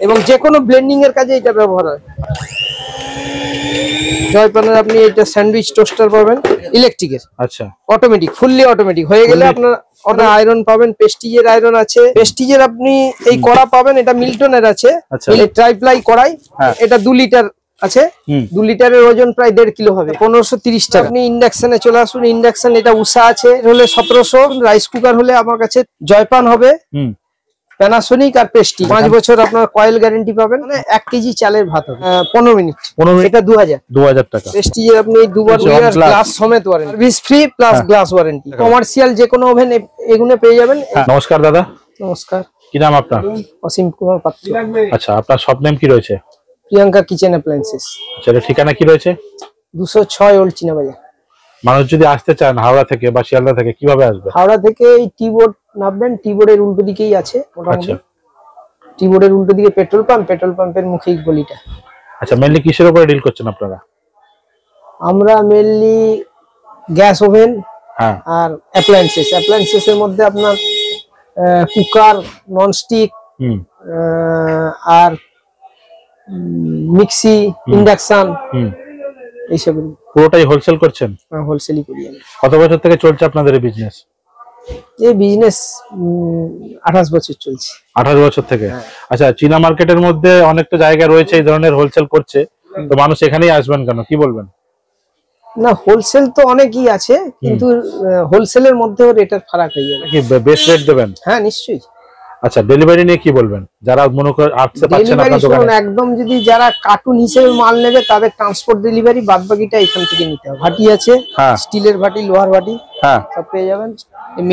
এবং যে কোনো ব্লেন্ডিং এর কাজে এটা ব্যবহার হয়। জয়পানের আপনি এটা স্যান্ডউইচ টোস্টার পাবেন ইলেকট্রিকের। আচ্ছা, অটোমেটিক, ফুললি অটোমেটিক হয়ে গেলে আপনার আয়রন পাবেন, প্রেস্টিজের আয়রন আছে, প্রেস্টিজের আপনি এই কড়া পাবেন, এটা মিল্টনের আছে, এই ট্রাইপ্লাই কড়াই, এটা 2 লিটার আছে, 2 লিটারের ওজন প্রায় 1.5 কিলো হবে, 1530 টাকা। আপনি ইন্ডাকশনে চলে আসুন, ইন্ডাকশন এটা উষা আছে হলে 1700, রাইস কুকার হলে আমার কাছে জয়পান হবে, প্যানাসোনিক আর প্রেস্টিজ। 5 বছর আপনার কয়েল গ্যারান্টি পাবেন, মানে 1 কেজি চালের ভাত হবে 15 মিনিট, এটা 2000 টাকা। প্রেস্টিজের আপনি 2 বার গ্লাস সমেত warranty, service free plus glass warranty. Commercial যে কোনো ওভেন এগুলো পেয়ে যাবেন। নমস্কার দাদা। নমস্কার। কি নাম আপনার? অসীম কুমার পাত্র। আচ্ছা, আপনার শপ নেম কি রয়েছে? Priyanka kitchen appliances. আচ্ছা, ঠিকানা কি রয়েছে? 206 ওল্ড চীনা বাজার। মানুষ যদি আসতে চান হাওড়া থেকে বা শিয়ালদা থেকে কিভাবে আসবে? হাওড়া থেকে এই টি বোর্ড নামবেন, টি বোর্ডের উল্টো দিকেই আছে মোটামুটি। টি বোর্ডের উল্টো দিকে পেট্রোল পাম্প, পেট্রোল পাম্পের মুখেই গলিটা। আচ্ছা, মেইনলি কিসের উপরে ডিল করছেন আপনারা? আমরা মেইনলি গ্যাস ওভেন আর অ্যাপ্লায়েন্সেস। অ্যাপ্লায়েন্সেসের মধ্যে আপনার কুকার, ননস্টিক আর মিক্সি, ইন্ডাকশন এইসব। পুরোটাই হোলসেল করছেন? হোলসেলই করি আমি। কত বছর থেকে চলছে আপনাদের এই বিজনেস? এই বিজনেস 28 বছর চলছে। 28 বছর থেকে। আচ্ছা, চীনা মার্কেটের মধ্যে অনেকটা জায়গা রয়েছে এই ধরনের হোলসেল করছে, তো মানুষ এখানেই আসবেন কেন, কি বলবেন? না, হোলসেল তো অনেকই আছে, কিন্তু হোলসেলের মধ্যেও রেটের ফারাক হয়ে যাবে। কি বেস্ট রেট দেবেন? হ্যাঁ, নিশ্চয়ই। আচ্ছা, ডেলিভারি নিয়ে কি বলবেন? যারা মনে করে আসতে পারছে না আপনাদের দোকানে, একদম যদি যারা কার্টুন হিসেবে মাল নেবে তাদের ট্রান্সপোর্ট ডেলিভারি, বাদবাকিটা এখান থেকে নিতে হবে। ভাটি আছে, স্টিলের ভাটি, লোহার ভাটি, সব পেয়ে যাবেন।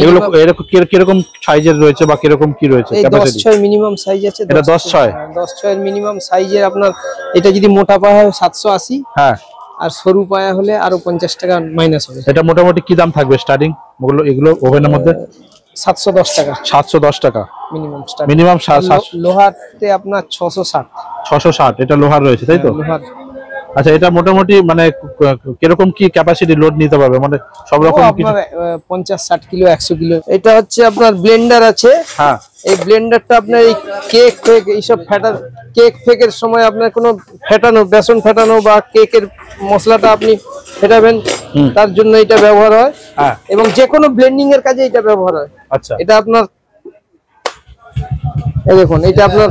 এগুলো এরকম কিরকম সাইজের রয়েছে বা কিরকম কি রয়েছে? 10/6 মিনিমাম সাইজ আছে। এটা 10/6 এর মিনিমাম সাইজের আপনার, এটা যদি মোটা পায়া হয় 780, আর সরু পায়া হলে আরো 50 টাকা মাইনাস হবে। এটা মোটামুটি কি দাম থাকবে স্টার্টিং এগুলো ওভেনের মধ্যে? 710 টাকা। 710 টাকা মিনিমাম। মিনিমাম। লোহারতে আপনার 660। এটা লোহার রয়েছে, তাই তো? লোহার। আচ্ছা, এটা মোটামুটি মানে কিরকম কি ক্যাপাসিটি লোড নিতে পারবে, মানে সব রকম? আপনার 50-60 কিলো, 100 কিলো। এটা হচ্ছে আপনার ব্লেন্ডার আছে। এই ব্লেন্ডারটা আপনার এই কেক ফেক এইসব কেক ফেকের সময় আপনার কোনো ফেটানো, বেসন ফেটানো বা কেকের মশলাটা আপনি ফেটাবেন, তার জন্য এটা ব্যবহার হয়। এবং যে কোনো ব্লেন্ডিং এর কাজে এটা ব্যবহার হয়। আচ্ছা, এটা আপনার এই দেখুন, এটা আপনার,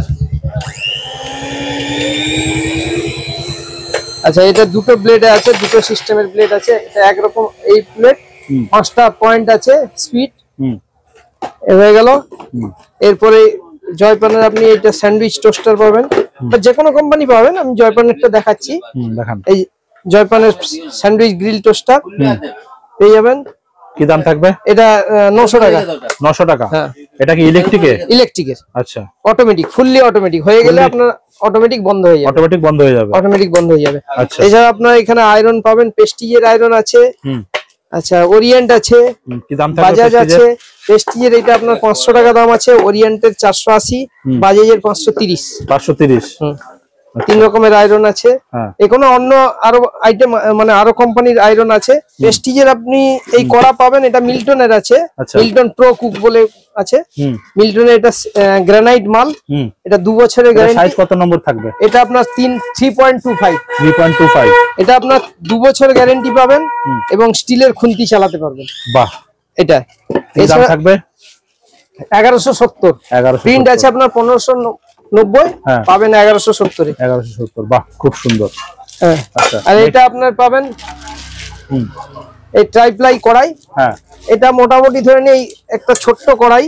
আচ্ছা, এটা দুটো ব্লেডে আছে, দুটো সিস্টেমের ব্লেড আছে। এটা একরকম এই প্লেট, 5টা পয়েন্ট আছে, স্পিড হয়ে গেল। এরপরে জয়পানের আপনি এটা স্যান্ডউইচ টোস্টার পাবেন, যে কোনো কোম্পানি পাবেন, আমি জয়পানেরটা দেখাচ্ছি। এই জয়পানের স্যান্ডউইচ গ্রিল টোস্টার পেয়ে যাবেন। কি দাম থাকবে? এটা 900 টাকা। 900 টাকা। এটা কি ইলেকট্রিকের? ইলেকট্রিকের। আচ্ছা, অটোমেটিক, ফুললি অটোমেটিক হয়ে গেলে আপনার অটোমেটিক বন্ধ হয়ে যাবে। অটোমেটিক বন্ধ হয়ে যাবে। অটোমেটিক বন্ধ হয়ে যাবে। আচ্ছা, এছাড়া আপনার এখানে আয়রন পাবেন, প্রেস্টিজের আয়রন আছে। আচ্ছা, ওরিয়েন্ট আছে। কি দাম থাকবে? বাজাজ আছে। প্রেস্টিজের এটা আপনার 500 টাকা দাম আছে, ওরিয়েন্টের 480, বাজাজের 530। 530। 3 রকমের আয়রন আছে। এখানে অন্য আরো আইটেম, মানে আরো কোম্পানির আয়রন আছে। প্রেস্টিজের আপনি এই কড়া পাবেন, এটা মিল্টনের আছে, মিল্টন প্রো কুক বলে আছে। মিল্টনের এটা গ্রানাইট মাল, এটা 2 বছরের গ্যারান্টি। সাইজ কত নম্বর থাকবে? এটা আপনার 3.25। 3.25। এটা আপনার 2 বছর গ্যারান্টি পাবেন এবং স্টিলের খুন্তি চালাতে পারবেন। বাহ। এটা দাম থাকবে 1170। প্রিন্ট আছে আপনার 1590, পাবেন 1170 এ। 1170। বাহ, খুব সুন্দর। আচ্ছা, আর এটা আপনার পাবেন এই ট্রাইপ্লাই কড়াই। এটা মোটামুটি ধরে নিন একটা ছোট্ট কড়াই,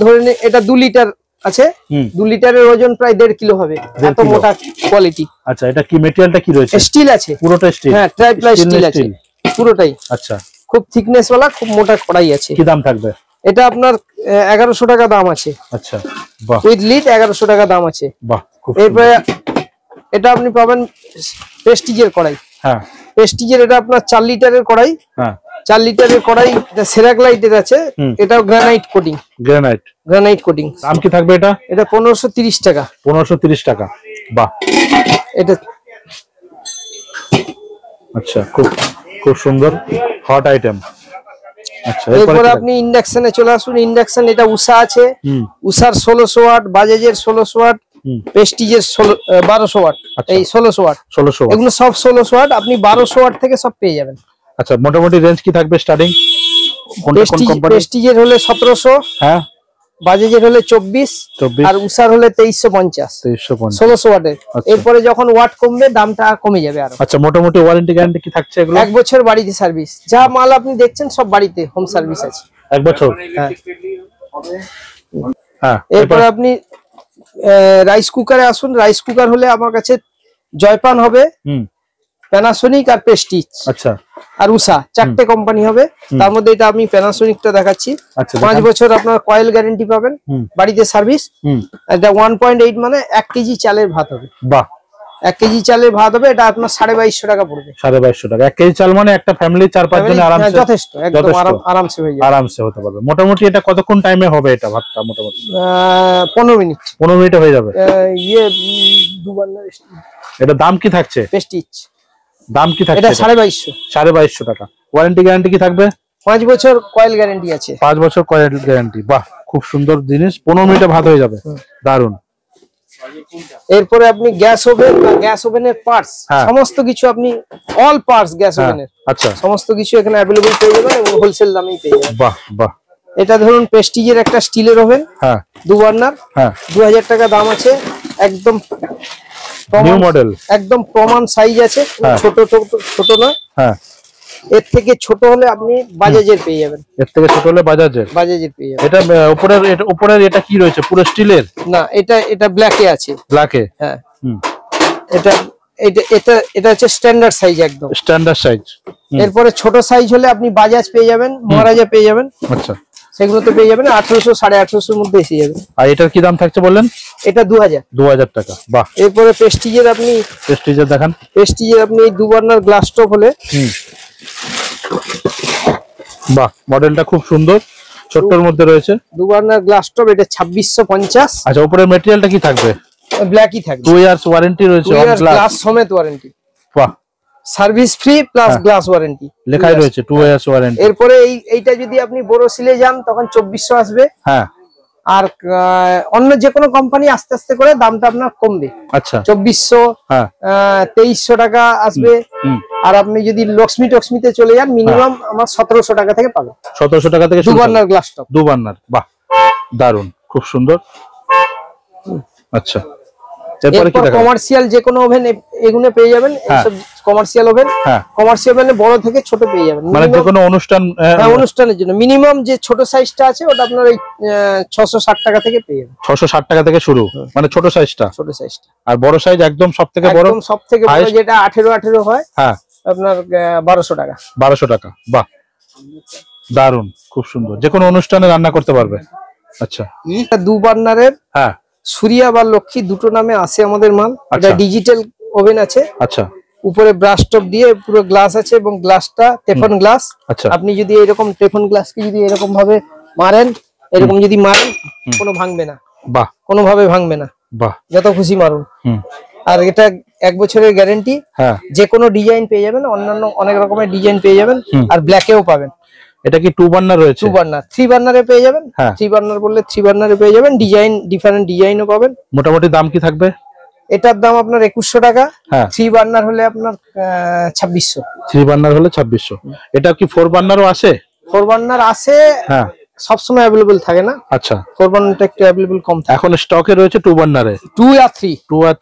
ধরে নিন এটা 2 লিটার আছে, 2 লিটারের ওজন প্রায় 1.5 কিলো হবে, এত মোটা কোয়ালিটি। আচ্ছা, এটা কি ম্যাটেরিয়ালটা কি রয়েছে? স্টিল আছে, পুরোটা স্টিল। ট্রাইপ্লাই স্টিল আছে পুরোটাই। আচ্ছা, খুব থিকনেস वाला, খুব মোটা কড়াই আছে। কি দাম থাকবে? এটা আপনার 1100 টাকা দাম আছে। আচ্ছা, বাহ। উইথ লিড 1100 টাকা দাম আছে। বাহ, খুব এরপরে এটা আপনি পাবেন প্রেস্টিজের কড়াই। প্রেস্টিজের এটা আপনার 4 লিটারের কড়াই। 4 লিটারের কড়াই, এটা সেরাগ্লাইটের আছে, এটাও গ্রানাইট কোটিং। Granite coating. দাম কি থাকবে এটা? এটা 1530 টাকা। 1530 টাকা। বাহ, এটা আচ্ছা, খুব সুন্দর হট আইটেম। আচ্ছা, এরপর আপনি ইন্ডাকশনে চলে আসুন। ইন্ডাকশন এটা উষা আছে, উষার 1600 ওয়াট, বাজাজের 1600 ওয়াট, প্রেস্টিজের 1200 ওয়াট, এই 1600 ওয়াট, 1600 ওয়াট, এগুলো সব 1600 ওয়াট। আপনি 1200 ওয়াট থেকে সব পেয়ে যাবেন। আচ্ছা, মোটামুটি রেঞ্জ কি থাকবে স্টার্টিং? প্রেস্টিজের হলে 1700, হ্যাঁ, বাজাজের হলে 24, আর উষার হলে 2350, 1600 ওয়াটের। এরপরে যখন ওয়াট কমবে দামটা কমে যাবে আরো। আচ্ছা, মোটামুটি ওয়ারেন্টি গ্যারান্টি কি থাকছে এগুলো? 1 বছর বাড়িতে সার্ভিস, যা মাল আপনি দেখছেন সব বাড়িতে হোম সার্ভিস আছে 1 বছর। হ্যাঁ, এরপরে আপনি রাইস কুকারে আসুন। রাইস কুকার হলে আমার কাছে জয়পান হবে, প্যানাসোনিক আর প্রেস্টিজ, আচ্ছা, আর উষা, 4টে কোম্পানি হবে। তার মধ্যে এটা আমি প্যানাসোনিকটা দেখাচ্ছি। 5 বছর আপনার কয়েল গ্যারান্টি পাবেন, বাড়িতে সার্ভিস। এটা 1.8 মানে 1 কেজি চালের ভাত হবে। বাহ, 1 কেজি চালের ভাত হবে, এটা আপনার 2250 টাকা পড়বে। 2250 টাকা 1 কেজি চাল, মানে একটা ফ্যামিলি 4-5 জনের আরামসে, যথেষ্ট, একদম আরামসে হয়ে যাবে, আরামসে হতে পারবে। মোটামুটি এটা কতক্ষণ টাইমে হবে এটা ভাতটা? মোটামুটি 15 মিনিট, 15 মিনিটে হয়ে যাবে। দুবার না। এটা দাম কি থাকছে? প্রেস্টিজ দাম কি থাকছে? এটা 2250, 2250 টাকা। ওয়ারেন্টি গ্যারান্টি কি থাকবে? 5 বছর কয়েল গ্যারান্টি আছে। 5 বছর কয়েল গ্যারান্টি। বাহ, খুব সুন্দর জিনিস। 15 মিনিটে ভাত হয়ে যাবে, দারুন। এরপরে আপনি গ্যাস ওভেন বা গ্যাস ওভেনের পার্টস, সমস্ত কিছু আপনি অল পার্টস গ্যাস ওভেনের, আচ্ছা, সমস্ত কিছু এখানে अवेलेबल পেয়ে যাবেন এবং হোলসেল দামেই পেয়ে যাবেন। বাহ বাহ। এটা ধরুন প্রেস্টিজের একটা স্টিলের ওভেন, হ্যাঁ, 2 বার্নার, হ্যাঁ, 2000 টাকা দাম আছে। একদম নিউ মডেল, একদম প্রমাণ সাইজ আছে, ছোট ছোট না। হ্যাঁ, এর থেকে ছোট হলে আপনি বাজাজের পেয়ে যাবেন। এর থেকে ছোট হলে বাজাজের পেয়ে যাবেন। এটা উপরের এটা কি রয়েছে? পুরো স্টিলের না, এটা ব্ল্যাকে আছে। ব্ল্যাকে, হ্যাঁ। এটা হচ্ছে স্ট্যান্ডার্ড সাইজ, একদম স্ট্যান্ডার্ড সাইজ। এরপরে ছোট সাইজ হলে আপনি বাজাজ পেয়ে যাবেন, মহারাজা পেয়ে যাবেন। আচ্ছা, সেগুলোতে পেয়ে যাবেন 1800 1850 এর মধ্যে এসে যাবে। আর এটার কি দাম থাকছে বললেন? এটা 2000 টাকা। বাহ। এরপরে প্রেস্টিজের আপনি দেখান। প্রেস্টিজের আপনি 2 বার্নার গ্লাস টপ হলে, বাহ, মডেলটা খুব সুন্দর, ছোট্টর মধ্যে রয়েছে। 2 বার্নার গ্লাস টপ, এটা 2650। আচ্ছা, উপরের ম্যাটেরিয়ালটা কি থাকবে? ব্ল্যাকই থাকবে। 2 ইয়ার্স ওয়ারেন্টি রয়েছে, গ্লাস সমেত ওয়ারেন্টি। বাহ, service free plus glass warranty লেখাই রয়েছে, 2 ইয়ার্স ওয়ারেন্টি। এরপরে এইটা যদি আপনি বড় সিলে যান তখন 2400 আসবে। হ্যাঁ, আর অন্য যে কোনো কোম্পানি আস্তে আস্তে করে দামটা আপনার কমবে। আচ্ছা, 2400, হ্যাঁ, 2300 টাকা আসবে। আর আপনি যদি লক্ষ্মীতে চলে যান মিনিমাম আমার 1700 টাকা থেকে পাবেন। 1700 টাকা থেকে 2 বার্নার গ্লাস টপ, 2 বার্নার। বাহ, দারুন, খুব সুন্দর। আচ্ছা, এরপরে কি কমার্শিয়াল যে কোনো ওভেন এগুলো পেয়ে যাবেন। এইসব কমার্শিয়াল ওভেন, কমার্শিয়াল ওভেনে বড় থেকে ছোট পেয়ে যাবেন, মানে যে কোনো অনুষ্ঠানের জন্য। মিনিমাম যে ছোট সাইজটা আছে ওটা আপনার এই 660 টাকা থেকে পেয়ে যাবেন। 660 টাকা থেকে শুরু, মানে ছোট সাইজটা। আর বড় সাইজ একদম সবথেকে বড়, যেটা 18 হয়, হ্যাঁ, আপনার 1200 টাকা। 1200 টাকা। বাহ, দারুন, খুব সুন্দর, যে কোনো অনুষ্ঠানে রান্না করতে পারবে। আচ্ছা, 2 বার্নারের, হ্যাঁ, সূর্যা বা লক্ষ্মী দুটো নামে আসে আমাদের মাল। এটা ডিজিটাল ওভেন আছে। আচ্ছা, উপরে ব্রাশ টপ দিয়ে পুরো গ্লাস আছে এবং গ্লাসটা টেফন গ্লাস। আচ্ছা, আপনি যদি এরকম টেফন গ্লাসকে যদি এরকম ভাবে মারেন, এরকম যদি মারেন, কোনো ভাঙবে না। বাহ, কোনো ভাবে ভাঙবে না। বাহ, যত খুশি মারুন। আর এটা 1 বছরের গ্যারান্টি। হ্যাঁ, যে কোনো ডিজাইন পেয়ে যাবেন, অন্যান্য অনেক রকমের ডিজাইন পেয়ে যাবেন, আর ব্ল্যাকেও পাবেন। এটা কি 2 বার্নার রয়েছে? 2 বার্নার, 3 বার্নারে পেয়ে যাবেন। 3 বার্নার বললে 3 বার্নারে পেয়ে যাবেন, ডিজাইন ডিফারেন্ট ডিজাইনও পাবেন। মোটামুটি দাম কি থাকবে? এটার দাম আপনার 2100 টাকা। 3 বার্নার হলে আপনার 2600। 3 বার্নার হলে 2600। এটা কি 4 বার্নারও আসে? 4 বার্নার আসে, হ্যাঁ, সব সময় अवेलेबल থাকে না। আচ্ছা, 4 বার্নারটা একটু अवेलेबल কম থাকে। এখন স্টকে রয়েছে 2 বার্নারে, 2 আর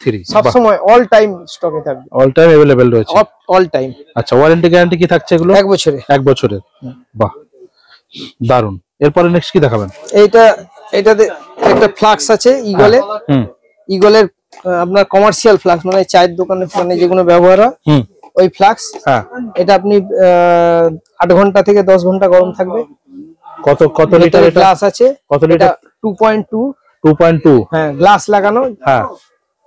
3 সব সময় অল টাইম স্টকে থাকবে, অল টাইম अवेलेबल রয়েছে, অল টাইম। আচ্ছা, ওয়ারেন্টি গ্যারান্টি কি থাকছে এগুলো? 1 বছরের। 1 বছরের। বাহ, দারুন। এরপরে নেক্সট কি দেখাবেন? এটাতে একটা ফ্লাক্স আছে ইগলের। ইগলের আপনার কমার্শিয়াল ফ্লাক্স, মানে চায়ের দোকানে মানে যেগুলো ব্যবহার হয় ওই ফ্লাক্স। হ্যাঁ, এটা আপনি 8 ঘন্টা থেকে 10 ঘন্টা গরম থাকবে। কত লিটার গ্লাস আছে? কত লিটার? 2.2। হ্যাঁ, গ্লাস লাগানো। হ্যাঁ,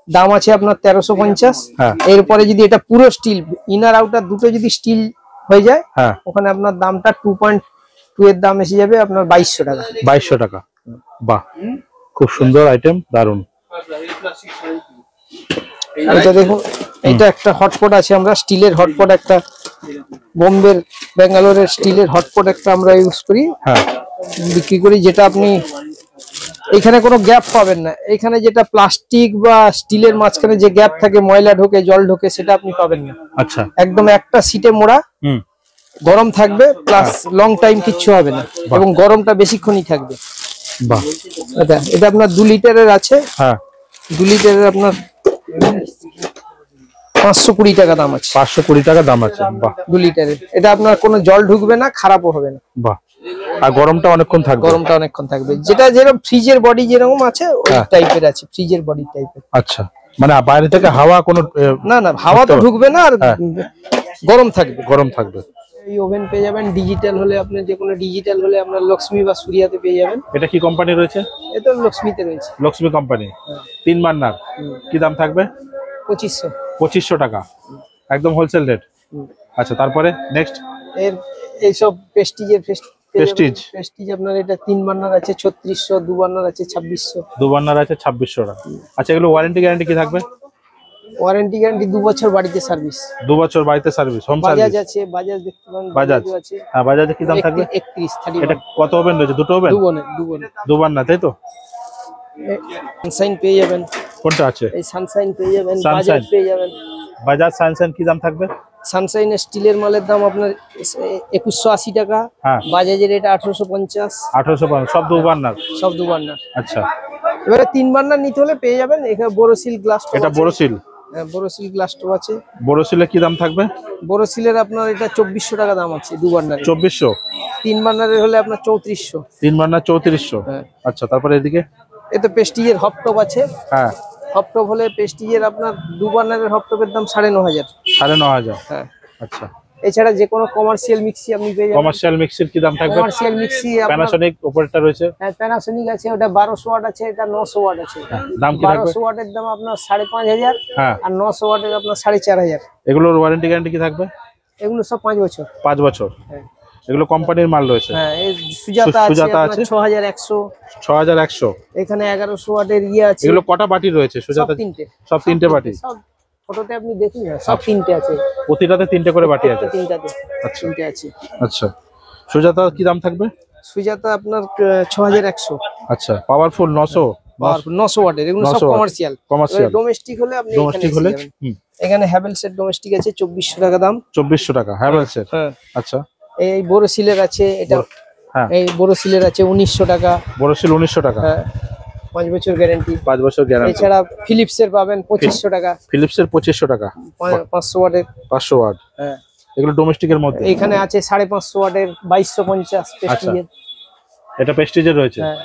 দাম আছে আপনার 1350। হ্যাঁ, এরপরে যদি এটা পুরো স্টিল, ইনার আউটার দুটো যদি স্টিল হয়ে যায়, হ্যাঁ, ওখানে আপনার দামটা 2.2 এর দাম এসে যাবে আপনার 2200 টাকা। 2200 টাকা। বাহ, খুব সুন্দর আইটেম, দারুন। এটা দেখুন, এটা একটা হটপট আছে, আমরা স্টিলের হটপট, একটা বোম্বের ব্যাঙ্গালোরের স্টিলের হটপট একটা আমরা ইউজ করি, হ্যাঁ, বিক্রি করি, যেটা আপনি এখানে কোনো গ্যাপ পাবেন না। এখানে যেটা প্লাস্টিক বা স্টিলের মাঝখানে যে গ্যাপ থাকে, ময়লা ঢোকে, জল ঢোকে, সেটা আপনি পাবেন না। আচ্ছা, একদম একটা সিটে মোড়া, গরম থাকবে, প্লাস লং টাইম কিচ্ছু হবে না, এবং গরমটা বেশিক্ষণই থাকবে। বাহ, এটা আপনার 2 লিটারের আছে। হ্যাঁ, 2 লিটারের আপনার 520 টাকা দাম আছে। 520 টাকা দাম আছে। বাহ, 2 লিটারের। এটা আপনার কোনো জল ঢুকবে না, খারাপও হবে না। বাহ, আর গরমটা অনেকক্ষণ থাকবে। গরমটা অনেকক্ষণ থাকবে, যেটা যেরকম ফ্রিজের বডি যেরকম আছে ওই টাইপের আছে, ফ্রিজের বডি টাইপের। আচ্ছা, মানে বাইরে থেকে হাওয়া কোনো না, হাওয়া তো ঢুকবে না, আর গরম থাকবে। গরম থাকবে। এই ওভেন পেয়ে যাবেন ডিজিটাল হলে, আপনি যে কোনো ডিজিটাল হলে আপনার লক্ষ্মী বা সূর্যাতে পেয়ে যাবেন। এটা কি কোম্পানি রয়েছে? এটা লক্ষ্মীতে রয়েছে। Lakshmi company, 3 burner. কি দাম থাকবে? 2500 টাকা, একদম হোলসেল রেট। আচ্ছা, তারপরে নেক্সট এইসব প্রেস্টিজের প্রেস্টিজ আপনার এটা 3 বার্নার আছে 3600, 2 বার্নার আছে 2600। 2 বার্নার আছে 2600 টাকা। আচ্ছা, এগুলো ওয়ারেন্টি গ্যারান্টি কি থাকবে? ওয়ারেন্টি গ্যারান্টি 2 বছর বাড়িতে সার্ভিস। 2 বছর বাড়িতে সার্ভিস, হোম সার্ভিস। বাজাজ আছে, বাজাজ দেখতে পারেন, বাজাজ আছে। হ্যাঁ, বাজাজে কি দাম থাকবে? 31 এটা কত ওভেন রয়েছে? দুটো ওভেন? 2 বার্নার, তাই তো? সানশাইন পেয়ে যাবেন। কোনটা আছে? এই সানশাইন পেয়ে যাবেন, বাজাজ পেয়ে যাবেন। বাজাজ সানশাইন কি দাম থাকবে? সানশাইনের স্টিলের মালের দাম আপনার 2180 টাকা। বাজাজের এটা 1850। 1850, সব 2 বার্নার? সব 2 বার্নার। আচ্ছা, এবারে 3 বার্নার নিতে হলে পেয়ে যাবেন এখানে বোরোসিল গ্লাস। এটা বোরোসিল? হ্যাঁ, বোরোসিল গ্লাস তো আছে। বোরোসিলের কি দাম থাকবে? বোরোসিলের আপনার এটা 2400 টাকা দাম আছে 2 বার্নারের। 2400? 3 বার্নারের হলে আপনার 3400। 3 বার্নার 3400। আচ্ছা, তারপরে এদিকে এটা প্রেস্টিজের হপটপ আছে। হ্যাঁ, হপটপ হলে প্রেস্টিজের আপনার 2 বার্নারের হপটপের দাম 9500। 9500? হ্যাঁ। আচ্ছা, এছাড়া যে কোনো কমার্শিয়াল মিক্সি আপনি পেয়ে যাবেন। কমার্শিয়াল মিক্সির কি দাম থাকবে? কমার্শিয়াল মিক্সি প্যানাসোনিক অপারেটর রয়েছে। হ্যাঁ, প্যানাসোনিক আছে, ওটা 1200 ওয়াট আছে, এটা 900 ওয়াট আছে। দাম কি থাকবে? 1200 ওয়াটের দাম আপনার 5500, হ্যাঁ, আর 900 ওয়াটের আপনার 4500। এগুলোর ওয়ারেন্টি গ্যারান্টি কি থাকবে? এগুলো সব 5 বছর। 5 বছর? হ্যাঁ, এগুলো কোম্পানির মাল রয়েছে। হ্যাঁ, এই সুজাতা আছে 6100। 6100? এখানে 1100 ওয়াটের আছে। এগুলো কটা বাটি রয়েছে সুজাতা? সব 3টে বাটি? সব ফটোতে আপনি দেখুন না, সব 3টে আছে। প্রতিটাতে 3টে করে বাটি আছে? 3টাতে। আচ্ছা, 3টে আছে। আচ্ছা, সুজাতা কি দাম থাকবে? সুজাতা আপনার 6100। আচ্ছা, পাওয়ারফুল 900? 900 ওয়াটের, এগুলো সব কমার্শিয়াল। ডোমেস্টিক হলে আপনি এখানে হ্যাভেলস এর ডোমেস্টিক আছে 2400 টাকা দাম। 2400 টাকা হ্যাভেলস এর? হ্যাঁ। আচ্ছা, এই বোরোসিলের আছে, এটা হ্যাঁ, এই বোরোসিলের আছে 1900 টাকা। বোরোসিল 1900 টাকা? হ্যাঁ, 5 বছর গ্যারান্টি। 5 বছর গ্যারান্টি। এছাড়া ফিলিপস এর পাবেন 2500 টাকা। ফিলিপস এর 2500 টাকা? 500 ওয়াটের। 500 ওয়াট? হ্যাঁ, এগুলো ডোমেস্টিকের মধ্যে। এখানে আছে 550 ওয়াটের 2250 প্রেস্টিজের। এটা প্রেস্টিজের রয়েছে। হ্যাঁ,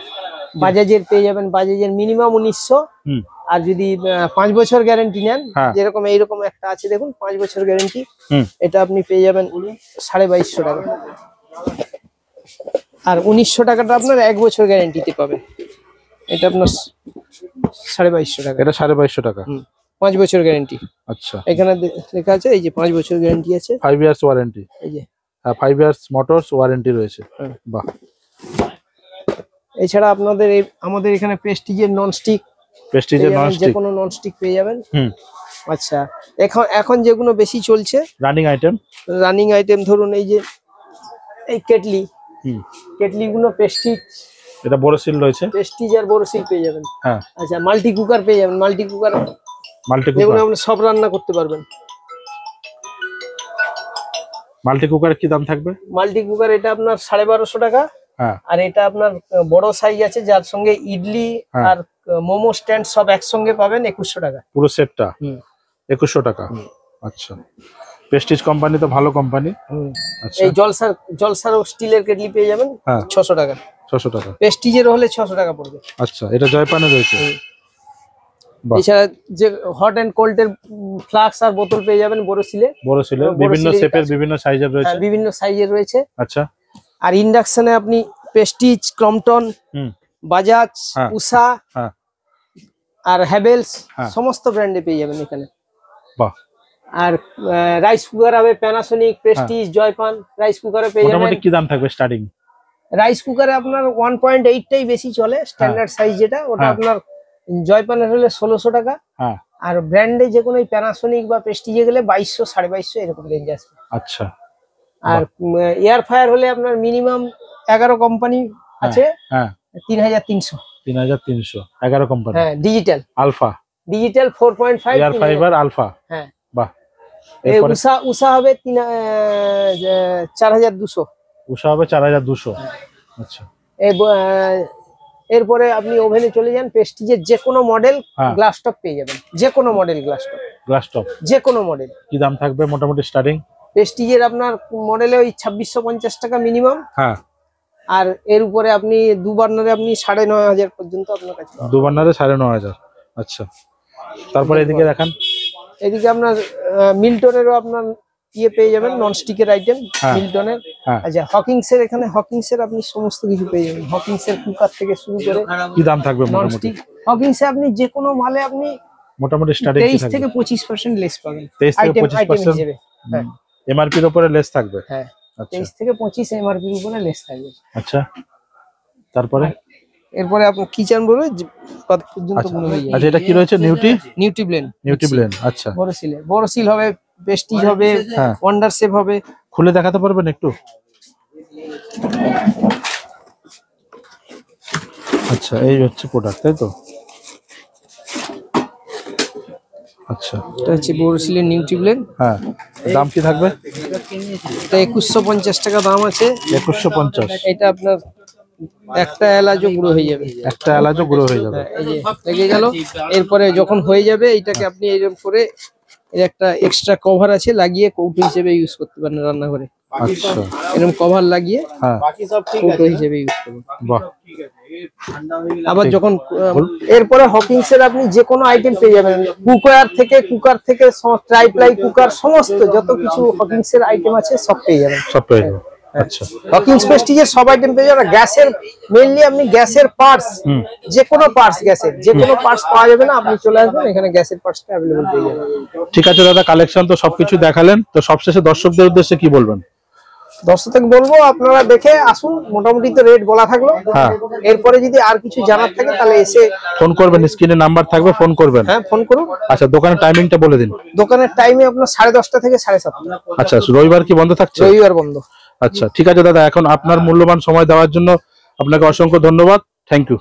বাজাজের পেয়ে যাবেন, বাজাজের মিনিমাম 1900। আর যদি 5 বছর গ্যারান্টি নেন, যেরকম এইরকম একটা আছে দেখুন 5 বছর গ্যারান্টি, এটা আপনি পেয়ে যাবেন 2250 টাকা। আর 1900 টাকাটা আপনার 1 বছর গ্যারান্টিতে পাবেন। এটা আপনার 2250 টাকা। এটা 2250 টাকা? 5 বছর গ্যারান্টি। আচ্ছা, এখানে লেখা আছে এই যে 5 বছর গ্যারান্টি আছে। 5 ইয়ার্স ওয়ারেন্টি? এই যে, হ্যাঁ, 5 ইয়ার্স মোটরস ওয়ারেন্টি রয়েছে। বাহ। এছাড়া আপনাদের আমাদের এখানে প্রেস্টিজের ননস্টিক, যে কোনো ননস্টিক পেয়ে যাবেন। আচ্ছা, এখন যেগুলো বেশি চলছে রানিং আইটেম ধরুন এই যে এই কেটলি গুলো প্রেস্টিজ। এটা বোরোসিল রয়েছে? প্রেস্টিজ আর বোরোসিল পেয়ে যাবেন। হ্যাঁ। আচ্ছা, মাল্টি কুকার পেয়ে যাবেন। মাল্টি কুকার যেগুলো আপনি সব রান্না করতে পারবেন। মাল্টি কুকার কি দাম থাকবে? মাল্টি কুকার এটা আপনার 1250 টাকা। হ্যাঁ, আর এটা আপনার বড় সাইজ আছে, যার সঙ্গে ইডলি আর মোমো স্ট্যান্ড সব একসঙ্গে পাবেন 2100 টাকা পুরো সেটটা। 2100 টাকা? আচ্ছা, প্রেস্টিজ কোম্পানি তো ভালো কোম্পানি। আচ্ছা, এই জলসার স্টিলের কেটলি পেয়ে যাবেন 600 টাকা। 600 টাকা? প্রেস্টিজের হলে 600 টাকা পড়বে। আচ্ছা, এটা জয়পানে রয়েছে। এছাড়া যে হট এন্ড কোল্ড এর ফ্লাক্স আর বোতল পেয়ে যাবেন বোরোসিলে। বিভিন্ন শেপের বিভিন্ন সাইজের রয়েছে? বিভিন্ন সাইজের রয়েছে। আচ্ছা, আর ইন্ডাকশনে আপনি প্রেস্টিজ, ক্রম্পটন, বাজাজ, উষা আর হ্যাভেলস সমস্ত ব্র্যান্ডে পেয়ে যাবেন এখানে। বাহ। আর রাইস কুকার হবে প্যানাসোনিক, প্রেস্টিজ, জয়পান রাইস কুকারে পেয়ে যাবেন। মোটামুটি কি দাম থাকবে স্টার্টিং? রাইস কুকারে আপনার 1.8 টাই বেশি চলে, স্ট্যান্ডার্ড সাইজ যেটা, ওটা আপনার জয়পানের হলে 1600 টাকা। আর ব্র্যান্ডে যে কোনো প্যানাসোনিক বা প্রেস্টিজে গেলে 2200, 2250 এরকম রেঞ্জ আসবে। আচ্ছা। আর এয়ার ফায়ার হলে আপনার মিনিমাম 11 কোম্পানি আছে, 3300। 3300 11 কোম্পানি। হ্যাঁ digital alpha, digital 4.5 air fiber alpha. হ্যাঁ বাহ। এই উষা হবে 4200। উষা হবে 4200। আচ্ছা এরপরে আপনি ওভেনে চলে যান, প্রেস্টিজের যে কোনো মডেল গ্লাস টপ পেয়ে যাবেন, যে কোনো মডেল গ্লাস টপ যে কোনো মডেল। কি দাম থাকবে মোটামুটি স্টার্টিং? প্রেস্টিজের আপনার মডেলে ওই 2650 টাকা মিনিমাম। হ্যাঁ আর এর উপরে আপনি 2 বার্নারে আপনি 9500 পর্যন্ত আপনার কাছে 2 বার্নারে 9500। আচ্ছা তারপরে এদিকে দেখান। এদিকে আপনার মিল্টনেরও আপনার ইয়ে পেয়ে যাবেন, নন স্টিকের আইটেম মিল্টনের। আচ্ছা হকিংসের, এখানে হকিংসের আপনি সমস্ত কিছু পেয়ে যাবেন, হকিংসের কুকার থেকে শুরু করে। কি দাম থাকবে নন স্টিক হকিংসে আপনি যে কোনো মালে আপনি মোটামুটি স্টার্টিং 23 থেকে 25% লেস পাবেন। 23 থেকে 25% এমআরপি এর উপরে লেস থাকবে। হ্যাঁ 23 থেকে 25 এমআরপি এর উপরে লেস থাকবে। আচ্ছা তারপরে এরপরে আপনি কিচেন বলে কত পর্যন্ত গুলো হয়ে যায়। আচ্ছা এটা কি রয়েছে? নিউটি ব্লেন্ড। আচ্ছা বড় সিল হবে, প্রেস্টিজ হবে, ওয়ান্ডার শেপ হবে। খুলে দেখাতে পারবেন একটু? আচ্ছা এই হচ্ছে প্রোডাক্ট, তাই তো? আচ্ছা এটা হচ্ছে বোরোসিলের নিউটি ব্লেন্ড। হ্যাঁ দাম কি থাকবে? এটা 2150 টাকা দাম আছে। 2150। এটা আপনার একটা এলাচও গুঁড়ো হয়ে যাবে, একটা এলাচও গুঁড়ো হয়ে যাবে। এই যে লেগে গেল। এরপরে যখন হয়ে যাবে এইটাকে আপনি এরকম করে এর একটা এক্সট্রা কভার আছে, লাগিয়ে কৌটো হিসেবে ইউজ করতে পারেন রান্নাঘরে। আচ্ছা এরকম কভার লাগিয়ে বাকি সব ঠিক আছে, কৌটো হিসেবে ইউজ করুন। বাহ। আবার যখন এরপরে হকিংস এর আপনি যে কোনো আইটেম পেয়ে যাবেন, কুকার থেকে ট্রাইপ্লাই কুকার, সমস্ত যত কিছু হকিংস এর আইটেম আছে সব পেয়ে যাবেন। আচ্ছা হকিংস প্রেস্টিজের সব আইটেম পেয়ে যাবেন। গ্যাসের মেইনলি আপনি গ্যাসের পার্টস, যে কোনো পার্টস, গ্যাসের যে কোনো পার্টস পাওয়া যাবে না, আপনি চলে আসবেন এখানে, গ্যাসের পার্টসটা अवेलेबल পেয়ে যাবেন। ঠিক আছে দাদা, কালেকশন তো সবকিছু দেখালেন, তো সবশেষে দর্শকদের উদ্দেশ্যে কি বলবেন? দর্শকদের বলবো আপনারা দেখে আসুন, মোটামুটি তো রেট বলা থাকলো। এরপরে যদি আর কিছু জানার থাকে তাহলে এসে ফোন করবেন, স্ক্রিনে নাম্বার থাকবে, ফোন করবেন। হ্যাঁ ফোন করুন। আচ্ছা দোকানের টাইমিংটা বলে দিন। দোকানের টাইমে আপনার 10:30 থেকে 7:30। আচ্ছা রবিবার কি বন্ধ থাকছে? রবিবার বন্ধ। আচ্ছা ঠিক আছে দাদা, এখন আপনার মূল্যবান সময় দেওয়ার জন্য আপনাকে অসংখ্য ধন্যবাদ। Thank you.